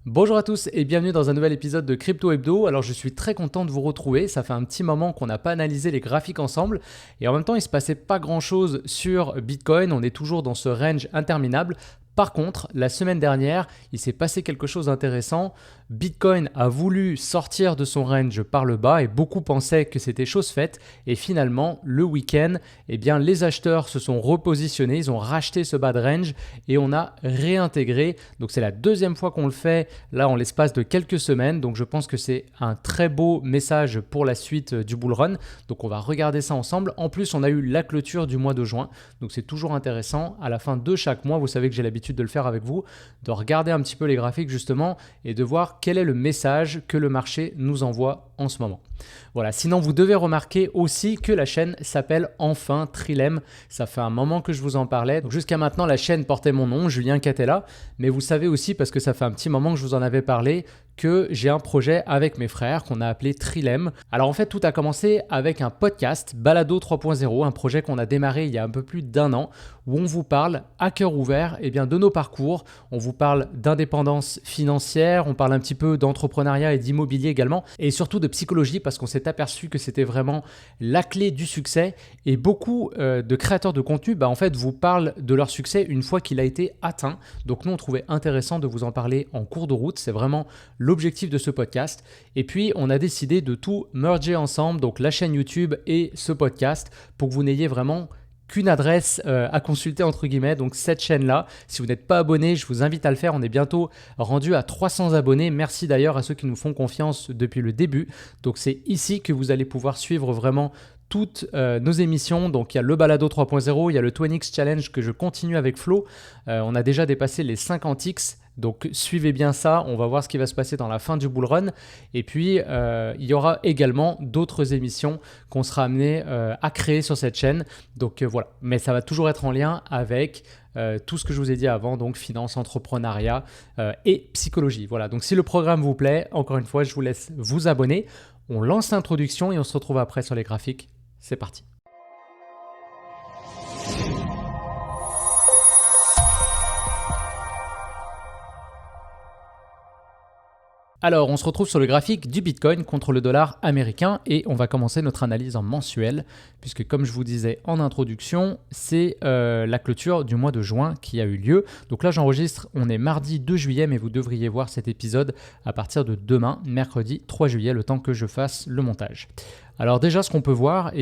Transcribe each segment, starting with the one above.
Bonjour à tous et bienvenue dans un nouvel épisode de Crypto Hebdo. Alors je suis très content de vous retrouver, ça fait un petit moment qu'on n'a pas analysé les graphiques ensemble et en même temps il se passait pas grand chose sur Bitcoin, on est toujours dans ce range interminable. Par contre, la semaine dernière, il s'est passé quelque chose d'intéressant. Bitcoin a voulu sortir de son range par le bas et beaucoup pensaient que c'était chose faite. Et finalement, le week-end, les acheteurs se sont repositionnés, ils ont racheté ce bas de range et on a réintégré. Donc c'est la deuxième fois qu'on le fait là en l'espace de quelques semaines. Donc je pense que c'est un très beau message pour la suite du bull run. Donc on va regarder ça ensemble. En plus, on a eu la clôture du mois de juin. Donc c'est toujours intéressant. À la fin de chaque mois, vous savez que j'ai l'habitude de le faire avec vous, de regarder un petit peu les graphiques justement et de voir quel est le message que le marché nous envoie en ce moment. Voilà, sinon vous devez remarquer aussi que la chaîne s'appelle enfin Trilem. Ça fait un moment que je vous en parlais. Donc jusqu'à maintenant, la chaîne portait mon nom, Julien Catella. Mais vous savez aussi, parce que ça fait un petit moment que je vous en avais parlé, que j'ai un projet avec mes frères qu'on a appelé Trilem. Alors en fait, tout a commencé avec un podcast, Balado 3.0, un projet qu'on a démarré il y a un peu plus d'1 an, où on vous parle à cœur ouvert de nos parcours. On vous parle d'indépendance financière, on parle un petit peu d'entrepreneuriat et d'immobilier également, et surtout de psychologie, parce qu'on s'est aperçu que c'était vraiment la clé du succès. Et beaucoup de créateurs de contenu en fait, vous parlent de leur succès une fois qu'il a été atteint. Donc nous, on trouvait intéressant de vous en parler en cours de route. C'est vraiment l'objectif de ce podcast. Et puis, on a décidé de tout merger ensemble, donc la chaîne YouTube et ce podcast, pour que vous n'ayez vraiment qu'une adresse à consulter entre guillemets, donc cette chaîne-là. Si vous n'êtes pas abonné, je vous invite à le faire. On est bientôt rendu à 300 abonnés. Merci d'ailleurs à ceux qui nous font confiance depuis le début. Donc c'est ici que vous allez pouvoir suivre vraiment toutes nos émissions. Donc il y a le Balado 3.0, il y a le 20X Challenge que je continue avec Flo. On a déjà dépassé les 50X. Donc suivez bien ça, on va voir ce qui va se passer dans la fin du bull run. Et puis il y aura également d'autres émissions qu'on sera amené à créer sur cette chaîne. Donc voilà, mais ça va toujours être en lien avec tout ce que je vous ai dit avant, donc finance, entrepreneuriat et psychologie. Voilà, donc si le programme vous plaît, encore une fois, je vous laisse vous abonner. On lance l'introduction et on se retrouve après sur les graphiques. C'est parti. Alors, on se retrouve sur le graphique du Bitcoin contre le dollar américain et on va commencer notre analyse en mensuel puisque comme je vous disais en introduction, c'est la clôture du mois de juin qui a eu lieu. Donc là, j'enregistre, on est mardi 2 juillet, mais vous devriez voir cet épisode à partir de demain, mercredi 3 juillet, le temps que je fasse le montage. Alors déjà, ce qu'on peut voir,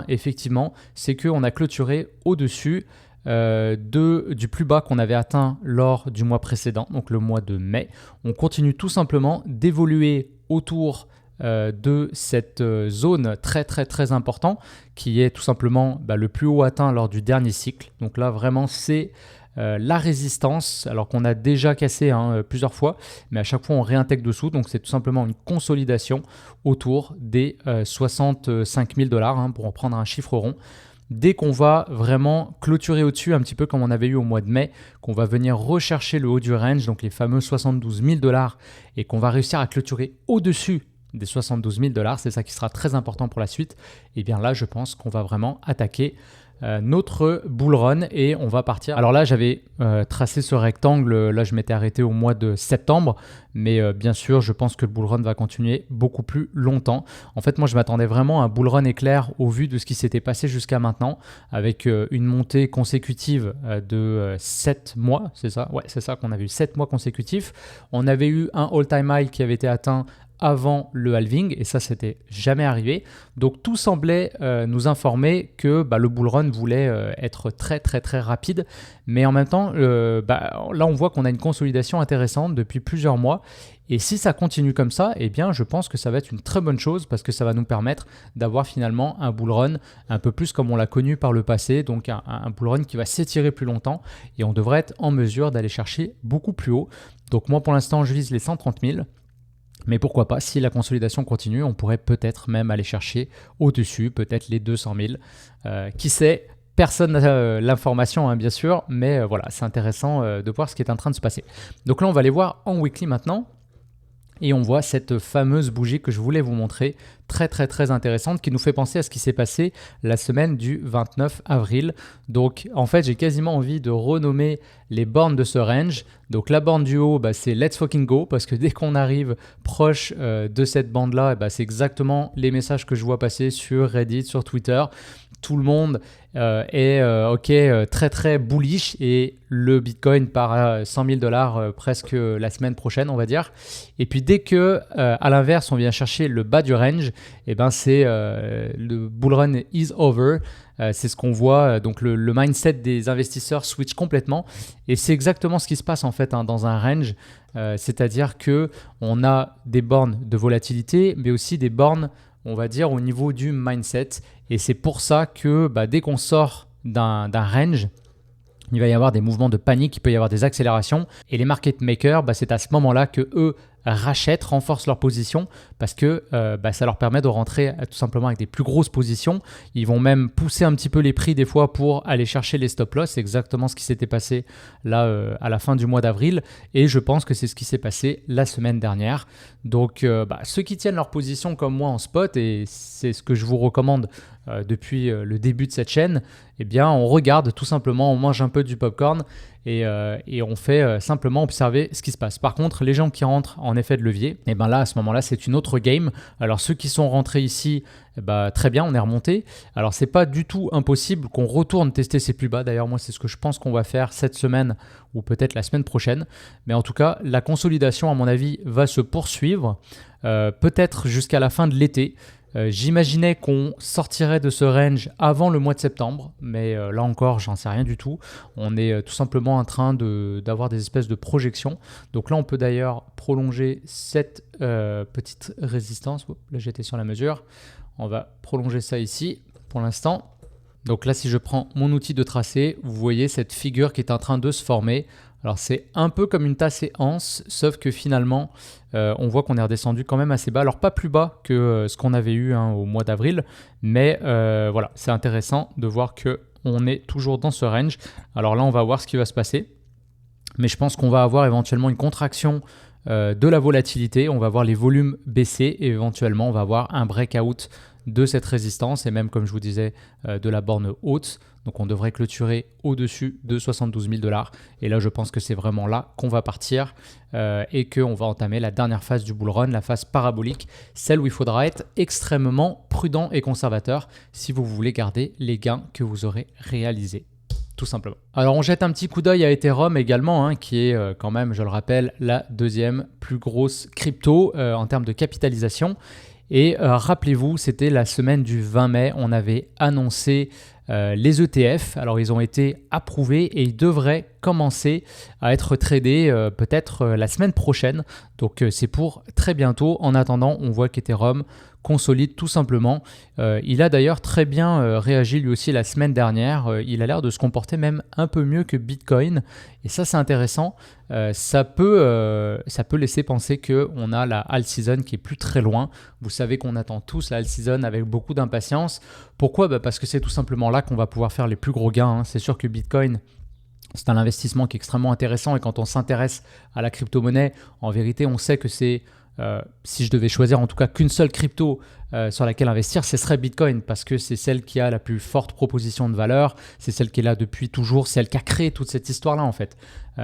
effectivement, c'est qu'on a clôturé au-dessus du plus bas qu'on avait atteint lors du mois précédent, donc le mois de mai. On continue tout simplement d'évoluer autour de cette zone très très très importante qui est tout simplement le plus haut atteint lors du dernier cycle. Donc là vraiment c'est la résistance, alors qu'on a déjà cassé plusieurs fois, mais à chaque fois on réintègre dessous, donc c'est tout simplement une consolidation autour des 65 000 $, pour en prendre un chiffre rond. Dès qu'on va vraiment clôturer au-dessus, un petit peu comme on avait eu au mois de mai, qu'on va venir rechercher le haut du range, donc les fameux 72 000 $, et qu'on va réussir à clôturer au-dessus des 72 000 $, c'est ça qui sera très important pour la suite, et bien là je pense qu'on va vraiment attaquer notre bull run et on va partir. Alors là j'avais tracé ce rectangle, là je m'étais arrêté au mois de septembre, mais bien sûr je pense que le bull run va continuer beaucoup plus longtemps. En fait moi je m'attendais vraiment à un bull run éclair au vu de ce qui s'était passé jusqu'à maintenant, avec une montée consécutive de 7 mois, c'est ça? Ouais, c'est ça qu'on avait eu 7 mois consécutifs. On avait eu un all-time high qui avait été atteint avant le halving et ça c'était jamais arrivé, donc tout semblait nous informer que le bull run voulait être très très très rapide, mais en même temps là on voit qu'on a une consolidation intéressante depuis plusieurs mois et si ça continue comme ça, je pense que ça va être une très bonne chose parce que ça va nous permettre d'avoir finalement un bull run un peu plus comme on l'a connu par le passé, donc un bull run qui va s'étirer plus longtemps et on devrait être en mesure d'aller chercher beaucoup plus haut. Donc moi pour l'instant je vise les 130 000. Mais pourquoi pas, si la consolidation continue, on pourrait peut-être même aller chercher au-dessus, peut-être les 200 000. Qui sait, personne n'a l'information, bien sûr, mais voilà, c'est intéressant de voir ce qui est en train de se passer. Donc là, on va aller voir en weekly maintenant. Et on voit cette fameuse bougie que je voulais vous montrer, très très très intéressante, qui nous fait penser à ce qui s'est passé la semaine du 29 avril. Donc en fait, j'ai quasiment envie de renommer les bornes de ce range. Donc la borne du haut, c'est Let's fucking go, parce que dès qu'on arrive proche de cette bande-là, c'est exactement les messages que je vois passer sur Reddit, sur Twitter. Tout le monde est très très bullish et le Bitcoin part à $100 000 presque la semaine prochaine, on va dire. Et puis dès que à l'inverse on vient chercher le bas du range, c'est le bull run is over. C'est ce qu'on voit, donc le mindset des investisseurs switch complètement et c'est exactement ce qui se passe en fait dans un range, c'est-à-dire que on a des bornes de volatilité mais aussi des bornes, on va dire, au niveau du mindset. Et c'est pour ça que dès qu'on sort d'un range, il va y avoir des mouvements de panique, il peut y avoir des accélérations. Et les market makers, c'est à ce moment-là que eux rachètent, renforcent leur position parce que ça leur permet de rentrer tout simplement avec des plus grosses positions. Ils vont même pousser un petit peu les prix des fois pour aller chercher les stop-loss. C'est exactement ce qui s'était passé là à la fin du mois d'avril et je pense que c'est ce qui s'est passé la semaine dernière. Donc ceux qui tiennent leur position comme moi en spot, et c'est ce que je vous recommande depuis le début de cette chaîne, on regarde tout simplement, on mange un peu du popcorn et on fait simplement observer ce qui se passe. Par contre, les gens qui rentrent en effet de levier, là à ce moment-là c'est une autre game. Alors ceux qui sont rentrés ici, très bien, on est remonté. Alors c'est pas du tout impossible qu'on retourne tester ces plus bas. D'ailleurs moi c'est ce que je pense qu'on va faire cette semaine ou peut-être la semaine prochaine. Mais en tout cas la consolidation à mon avis va se poursuivre peut-être jusqu'à la fin de l'été. J'imaginais qu'on sortirait de ce range avant le mois de septembre, mais là encore, j'en sais rien du tout. On est tout simplement en train d'avoir des espèces de projections. Donc là, on peut d'ailleurs prolonger cette petite résistance. Là, j'étais sur la mesure. On va prolonger ça ici pour l'instant. Donc là, si je prends mon outil de tracé, vous voyez cette figure qui est en train de se former. Alors c'est un peu comme une tasse et anse, sauf que finalement, on voit qu'on est redescendu quand même assez bas. Alors pas plus bas que ce qu'on avait eu au mois d'avril, mais voilà, c'est intéressant de voir qu'on est toujours dans ce range. Alors là, on va voir ce qui va se passer, mais je pense qu'on va avoir éventuellement une contraction de la volatilité. On va voir les volumes baisser et éventuellement, on va avoir un breakout de cette résistance et même, comme je vous disais, de la borne haute. Donc on devrait clôturer au-dessus de $72 000. Et là, je pense que c'est vraiment là qu'on va partir et qu'on va entamer la dernière phase du bull run, la phase parabolique, celle où il faudra être extrêmement prudent et conservateur si vous voulez garder les gains que vous aurez réalisés. Tout simplement. Alors on jette un petit coup d'œil à Ethereum également, qui est quand même, je le rappelle, la deuxième plus grosse crypto en termes de capitalisation. Et rappelez-vous, c'était la semaine du 20 mai, on avait annoncé les ETF. Alors ils ont été approuvés et ils devraient commencer à être tradés peut-être la semaine prochaine. Donc c'est pour très bientôt. En attendant, on voit qu'Ethereum consolide tout simplement. Il a d'ailleurs très bien réagi lui aussi la semaine dernière. Il a l'air de se comporter même un peu mieux que Bitcoin. Et ça, c'est intéressant. Ça peut laisser penser qu'on a la alt season qui est plus très loin. Vous savez qu'on attend tous la alt season avec beaucoup d'impatience. Pourquoi ? Parce que c'est tout simplement là qu'on va pouvoir faire les plus gros gains. C'est sûr que Bitcoin, c'est un investissement qui est extrêmement intéressant. Et quand on s'intéresse à la crypto-monnaie, en vérité, on sait que c'est... si je devais choisir en tout cas qu'une seule crypto sur laquelle investir, ce serait Bitcoin parce que c'est celle qui a la plus forte proposition de valeur, c'est celle qui est là depuis toujours, c'est celle qui a créé toute cette histoire-là en fait.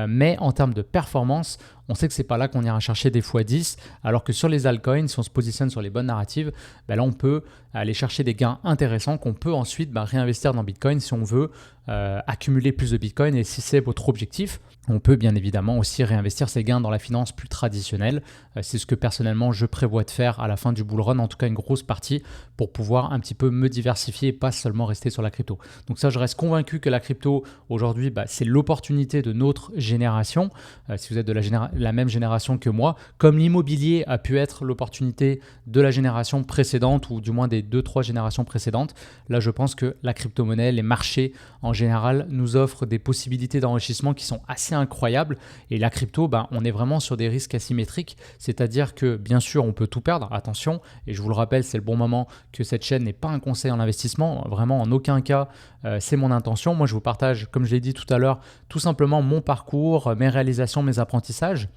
Mais en termes de performance, on sait que c'est pas là qu'on ira chercher des x10, alors que sur les altcoins, si on se positionne sur les bonnes narratives, là on peut aller chercher des gains intéressants qu'on peut ensuite réinvestir dans Bitcoin si on veut accumuler plus de Bitcoin. Et si c'est votre objectif, on peut bien évidemment aussi réinvestir ces gains dans la finance plus traditionnelle. C'est ce que personnellement je prévois de faire à la fin du bull run, en tout cas une grosse partie, pour pouvoir un petit peu me diversifier et pas seulement rester sur la crypto. Donc ça, je reste convaincu que la crypto aujourd'hui, c'est l'opportunité de notre génération. Si vous êtes de la même génération que moi, comme l'immobilier a pu être l'opportunité de la génération précédente ou du moins des 2-3 générations précédentes, là je pense que la crypto-monnaie, les marchés en général nous offrent des possibilités d'enrichissement qui sont assez incroyables. Et la crypto, on est vraiment sur des risques asymétriques, c'est-à-dire que bien sûr on peut tout perdre, attention, et je vous le rappelle, c'est le bon moment que cette chaîne n'est pas un conseil en investissement, vraiment en aucun cas c'est mon intention. Moi je vous partage, comme je l'ai dit tout à l'heure, tout simplement mon parcours, mes réalisations, mes apprentissages.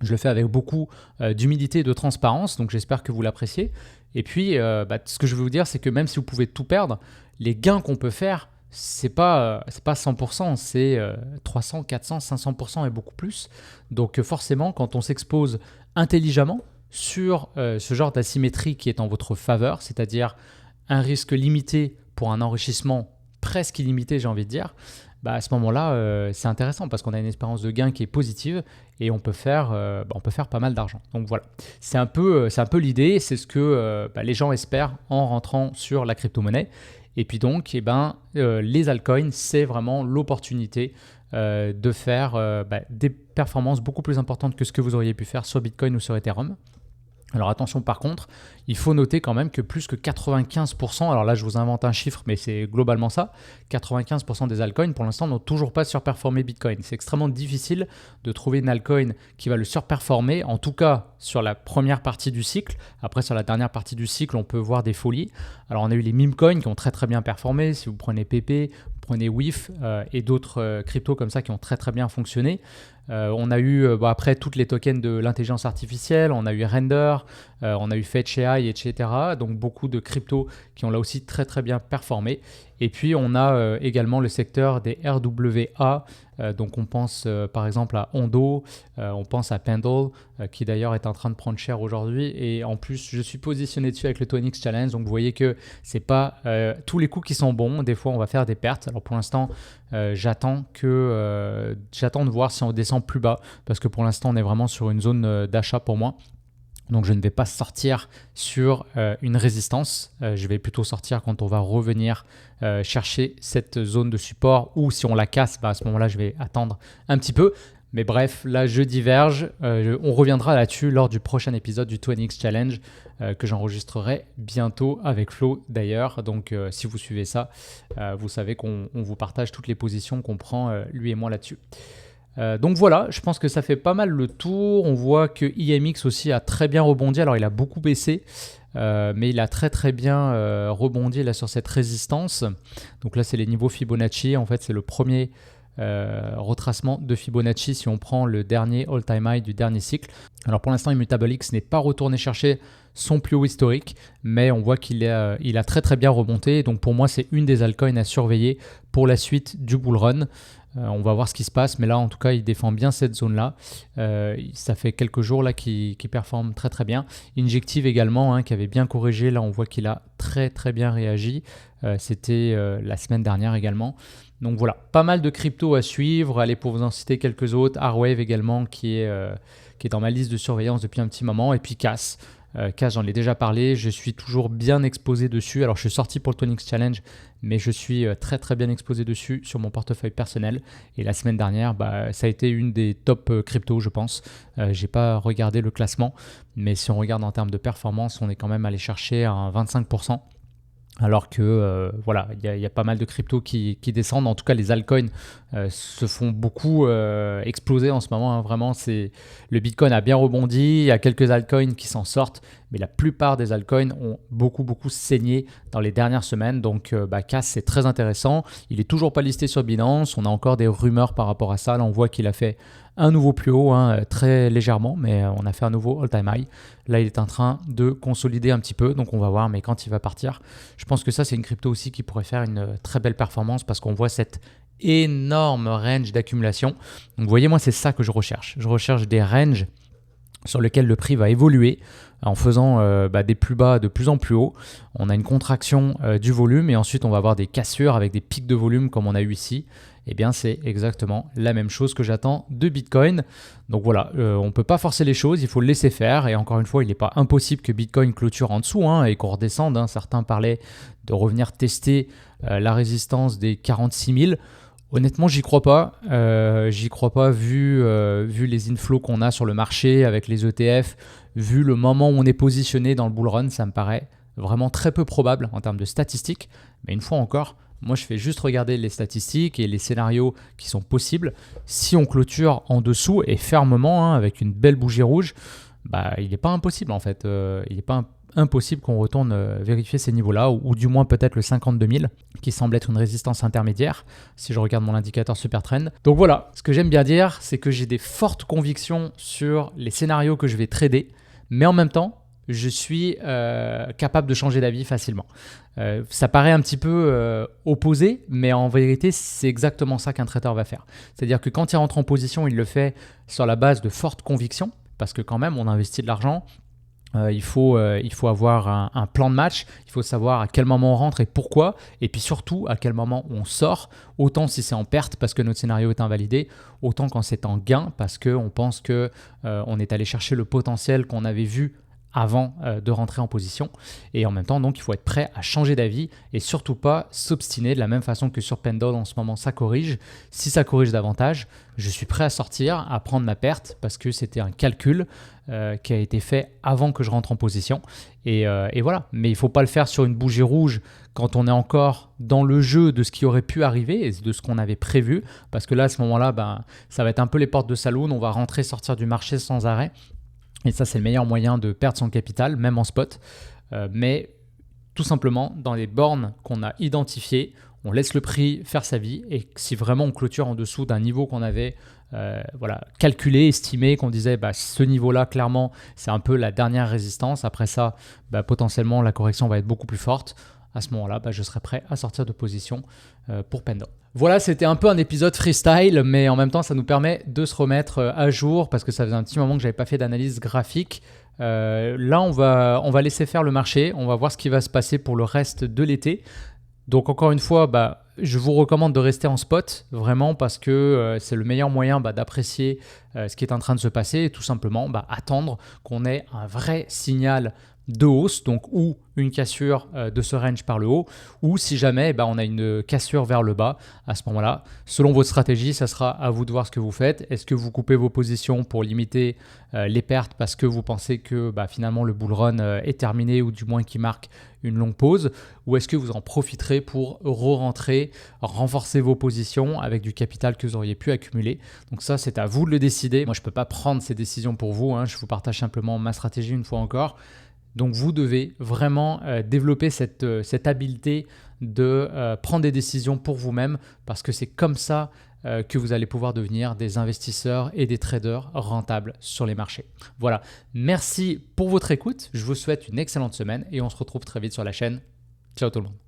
Je le fais avec beaucoup d'humilité et de transparence, donc j'espère que vous l'appréciez. Et puis, ce que je veux vous dire, c'est que même si vous pouvez tout perdre, les gains qu'on peut faire, c'est pas 100%, c'est 300, 400, 500% et beaucoup plus. Donc forcément, quand on s'expose intelligemment sur ce genre d'asymétrie qui est en votre faveur, c'est-à-dire un risque limité pour un enrichissement presque illimité, j'ai envie de dire, à ce moment-là, c'est intéressant parce qu'on a une espérance de gain qui est positive et on peut faire pas mal d'argent. Donc voilà, c'est un peu l'idée, c'est ce que les gens espèrent en rentrant sur la crypto-monnaie. Et puis donc, les altcoins, c'est vraiment l'opportunité de faire des performances beaucoup plus importantes que ce que vous auriez pu faire sur Bitcoin ou sur Ethereum. Alors attention par contre, il faut noter quand même que plus que 95%, alors là je vous invente un chiffre mais c'est globalement ça, 95% des altcoins pour l'instant n'ont toujours pas surperformé Bitcoin. C'est extrêmement difficile de trouver une altcoin qui va le surperformer, en tout cas sur la première partie du cycle. Après sur la dernière partie du cycle on peut voir des folies. Alors on a eu les meme coins qui ont très très bien performé, si vous prenez PP, vous prenez WIF et d'autres cryptos comme ça qui ont très très bien fonctionné. On a eu après toutes les tokens de l'intelligence artificielle, on a eu Render, on a eu Fetch AI, etc. Donc beaucoup de cryptos qui ont là aussi très très bien performé. Et puis on a également le secteur des RWA, donc on pense par exemple à Ondo, on pense à Pendle, qui d'ailleurs est en train de prendre cher aujourd'hui. Et en plus je suis positionné dessus avec le 20x Challenge, donc vous voyez que c'est pas tous les coups qui sont bons, des fois on va faire des pertes. Alors pour l'instant j'attends de voir si on descend plus bas, parce que pour l'instant on est vraiment sur une zone d'achat pour moi. Donc je ne vais pas sortir sur une résistance, je vais plutôt sortir quand on va revenir chercher cette zone de support, ou si on la casse, à ce moment-là je vais attendre un petit peu. Mais bref, là je diverge, on reviendra là-dessus lors du prochain épisode du 20x Challenge que j'enregistrerai bientôt avec Flo d'ailleurs. Donc si vous suivez ça, vous savez qu'on vous partage toutes les positions qu'on prend lui et moi là-dessus. Donc voilà, je pense que ça fait pas mal le tour. On voit que IMX aussi a très bien rebondi. Alors il a beaucoup baissé, mais il a très très bien rebondi là sur cette résistance. Donc là c'est les niveaux Fibonacci. En fait c'est le premier retracement de Fibonacci si on prend le dernier all-time high du dernier cycle. Alors pour l'instant Immutable X n'est pas retourné chercher son plus haut historique, mais on voit qu'il a très très bien remonté. Donc pour moi c'est une des altcoins à surveiller pour la suite du bull run. On va voir ce qui se passe, mais là en tout cas il défend bien cette zone là. Ça fait quelques jours là qu'il performe très très bien. Injective également qui avait bien corrigé, là on voit qu'il a très très bien réagi. C'était la semaine dernière également. Donc voilà, pas mal de cryptos à suivre. Allez, pour vous en citer quelques autres, Arwave également qui est dans ma liste de surveillance depuis un petit moment, et puis CAS. CAS, j'en ai déjà parlé, je suis toujours bien exposé dessus. Alors je suis sorti pour le 20x Challenge, mais je suis très très bien exposé dessus sur mon portefeuille personnel. Et la semaine dernière, ça a été une des top cryptos, je pense. J'ai pas regardé le classement, mais si on regarde en termes de performance, on est quand même allé chercher un 25%. Alors que voilà, il y a pas mal de cryptos qui descendent. En tout cas, les altcoins se font beaucoup exploser en ce moment. Vraiment, le Bitcoin a bien rebondi. Il y a quelques altcoins qui s'en sortent, mais la plupart des altcoins ont beaucoup saigné dans les dernières semaines. Donc, CAS, c'est très intéressant. Il est toujours pas listé sur Binance. On a encore des rumeurs par rapport à ça. Là, on voit qu'il a fait un nouveau plus haut, très légèrement, mais on a fait un nouveau all-time high. Là, il est en train de consolider un petit peu, donc on va voir, mais quand il va partir, je pense que ça, c'est une crypto aussi qui pourrait faire une très belle performance parce qu'on voit cette énorme range d'accumulation. Donc, vous voyez, moi, c'est ça que je recherche. Je recherche des ranges sur lesquels le prix va évoluer en faisant des plus bas de plus en plus haut. On a une contraction du volume et ensuite on va avoir des cassures avec des pics de volume comme on a eu ici. Eh bien c'est exactement la même chose que j'attends de Bitcoin. Donc voilà, on ne peut pas forcer les choses, il faut le laisser faire. Et encore une fois, il n'est pas impossible que Bitcoin clôture en dessous et qu'on redescende. Certains parlaient de revenir tester la résistance des 46 000. Honnêtement, j'y crois pas. J'y crois pas vu les inflows qu'on a sur le marché avec les ETF, vu le moment où on est positionné dans le bull run, ça me paraît vraiment très peu probable en termes de statistiques. Mais une fois encore, moi je fais juste regarder les statistiques et les scénarios qui sont possibles. Si on clôture en dessous et fermement avec une belle bougie rouge, il n'est pas impossible en fait. Il n'est pas impossible qu'on retourne vérifier ces niveaux-là, ou du moins peut-être le 52 000, qui semble être une résistance intermédiaire, si je regarde mon indicateur super trend. Donc voilà, ce que j'aime bien dire, c'est que j'ai des fortes convictions sur les scénarios que je vais trader, mais en même temps, je suis capable de changer d'avis facilement. Ça paraît un petit peu opposé, mais en vérité, c'est exactement ça qu'un trader va faire. C'est-à-dire que quand il rentre en position, il le fait sur la base de fortes convictions, parce que quand même, on investit de l'argent. Il faut avoir un plan de match, il faut savoir à quel moment on rentre et pourquoi, et puis surtout à quel moment on sort, autant si c'est en perte parce que notre scénario est invalidé, autant quand c'est en gain parce qu'on pense qu'on est allé chercher le potentiel qu'on avait vu avant de rentrer en position. Et en même temps, donc, il faut être prêt à changer d'avis et surtout pas s'obstiner de la même façon que sur Pendle en ce moment, ça corrige. Si ça corrige davantage, je suis prêt à sortir, à prendre ma perte parce que c'était un calcul qui a été fait avant que je rentre en position. Et voilà. Mais il ne faut pas le faire sur une bougie rouge quand on est encore dans le jeu de ce qui aurait pu arriver et de ce qu'on avait prévu. Parce que là, à ce moment-là, ça va être un peu les portes de saloon. On va rentrer, sortir du marché sans arrêt. Et ça, c'est le meilleur moyen de perdre son capital, même en spot. Mais tout simplement, dans les bornes qu'on a identifiées, on laisse le prix faire sa vie. Et si vraiment on clôture en dessous d'un niveau qu'on avait calculé, estimé, qu'on disait ce niveau-là, clairement, c'est un peu la dernière résistance. Après ça, potentiellement, la correction va être beaucoup plus forte. À ce moment-là, je serai prêt à sortir de position pour Pendle. Voilà, c'était un peu un épisode freestyle, mais en même temps, ça nous permet de se remettre à jour parce que ça faisait un petit moment que je n'avais pas fait d'analyse graphique. Là, on va laisser faire le marché. On va voir ce qui va se passer pour le reste de l'été. Donc, encore une fois, je vous recommande de rester en spot, vraiment, parce que c'est le meilleur moyen d'apprécier ce qui est en train de se passer et tout simplement attendre qu'on ait un vrai signal de hausse, donc ou une cassure de ce range par le haut, ou si jamais on a une cassure vers le bas, à ce moment-là, selon votre stratégie, ça sera à vous de voir ce que vous faites. Est-ce que vous coupez vos positions pour limiter les pertes parce que vous pensez que finalement le bull run est terminé ou du moins qu'il marque une longue pause, ou est-ce que vous en profiterez pour re-rentrer, renforcer vos positions avec du capital que vous auriez pu accumuler. Donc ça, c'est à vous de le décider. Moi, je ne peux pas prendre ces décisions pour vous, je vous partage simplement ma stratégie une fois encore. Donc, vous devez vraiment développer cette habileté de prendre des décisions pour vous-même parce que c'est comme ça que vous allez pouvoir devenir des investisseurs et des traders rentables sur les marchés. Voilà, merci pour votre écoute. Je vous souhaite une excellente semaine et on se retrouve très vite sur la chaîne. Ciao tout le monde.